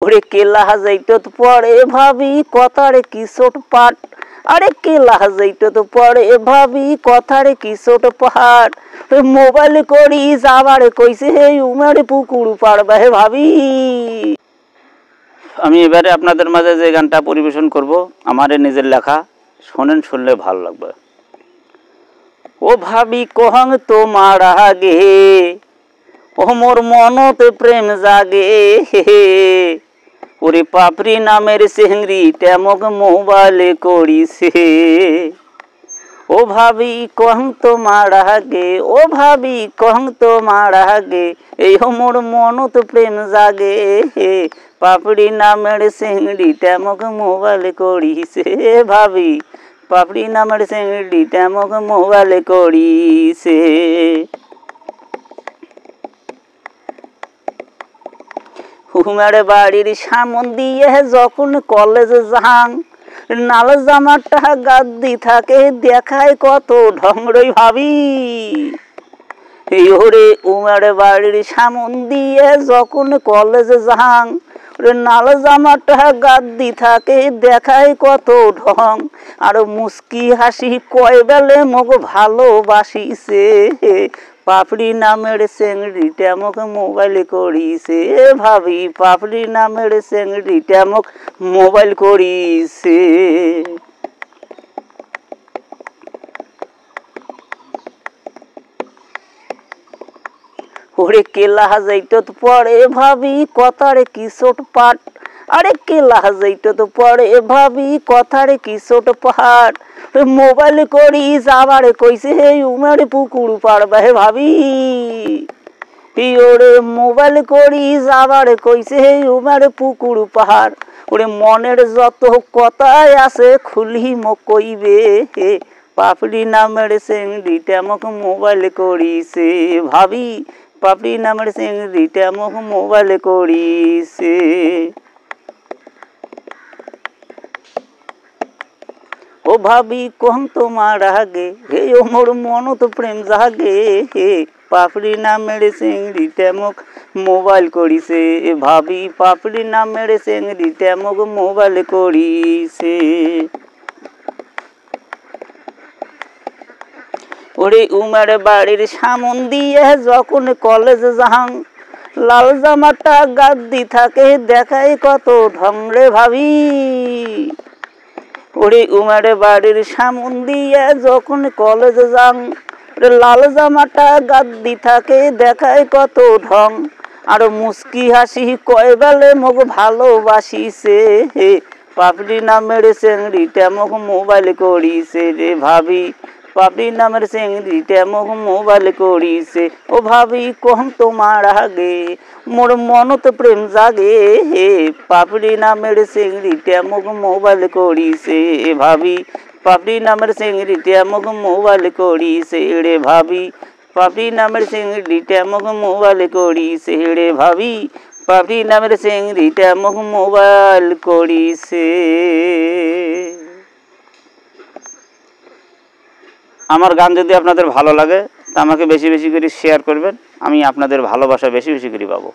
ওরে কেলা যাইতো তো পড়ে ভাবি কথারে কি ছোট পাট, আরে কেলা যাইতো তো পড়ে ভাবি কথারে কি ছোট পাহাড়, মোবাইল করি যাবারে কইছে হে উমারে পুকুর পাড়বা হে ভাবি। আমি এবারে আপনাদের মাঝে যে গানটা পরিবেশন করব আমার নিজের লেখা, শোনেন, শুনলে ভালো লাগবে। ও ভাবি কহং তোমার আগে ও মোর মনতে প্রেম জাগে, ওরে পাপড়ি নামের চেংড়ি তেমক মোবাইলে করিছে। ও ভাবি কহং তোমার আগে, ও ভাবি কহং তোমার আগে, এই মোর মনত প্রেম জাগে, পাপড়ি নামের চেংড়ি তেমক মোবাইল করিছে। ভাবি পাপড়ি নামের চেংড়ি তেমক মোবাইল করিছে। হুমের বাড়ির সামন দিয়ে যখন কলেজ যাং, নাল জামাটা গাদ্দি থাকে দেখায় কত ঢংরই ভাবি। ওরে উমের বাড়ির সামন দিয়ে যখন কলেজ যাং, নাল জামাটা গাদ্দি থাকে দেখায় কত ঢং, আর মুস্কি হাসি কয় বেলে মগ ভালোবাসিছে, পাপড়ি নামের চেংড়ি তেমক মোবাইল করিছে। ভাবি পাপড়ি নামের চেংড়ি তেমক মোবাইল করিছে। ওরে কেলা যাইতো তো পড়ে ভাবি কথারে কি ছোট পাট, আরে কেলা যাইতো তো পড়ে ভাবি কথারে কি ছোট পাহাড়, মোবাইল করি যাবারে কইছে হে উমারে পুকুর পাড়বা হে ভাবি। ওরে মোবাইল করি যাবারে কইছে হে উমারে পুকুর পাহাড়, ওরে মনের যত কথাই আছে খুলি মোক কইবে, পাপড়ি নামের চেংড়ি তেমক মোবাইল করিছে। ভাবি পাপড়ি নামের চেংড়ি তেমক মোবাইল করিছে। ও ভাবি কহং তোমার আগে হে ও মোর মনত প্রেম জাগে, পাপড়ি নামের চেংড়ি তেমক মোবাইল করিছে। ভাবি পাপড়ি নামের চেংড়ি তেমক মোবাইল করিছে। ওরে উমের বাড়ির সামন দিয়ে যখন কলেজ যাং, লাল জামাটা গাদ্দি থাকে দেখায় কত ঢং রে ভাবি। ওরে উমের বাড়ির সামন দিয়ে যখন কলেজ যাং, লাল জামাটা গাদ্দি থাকে দেখায় কত ঢং, আর মুস্কি হাসি কয় বেলে মগ ভালোবাসিছে, পাপড়ি নামের চেংড়ি তেমক মোবাইল করিছে রে ভাবি, পাপড়ি নামের চেংড়ি তেমক মোবাইল করিছে। ও ভাবি কহং তোমার আগে মোর মনত প্রেম জাগে, পাপড়ি নামের চেংড়ি তেমক মোবাইল করিছে। ভাবি পাপড়ি নামের চেংড়ি তেমক মোবাইল করিছে রে ভাবি, পাপড়ি নামের চেংড়ি তেমক মোবাইল করিছে রে ভাবি, পাপড়ি নামের চেংড়ি তেমক মোবাইল করিছে। আমার গান যদি আপনাদের ভালো লাগে তা আমাকে বেশি বেশি করে শেয়ার করবেন, আমি আপনাদের ভালোবাসা বেশি বেশি করে পাবো।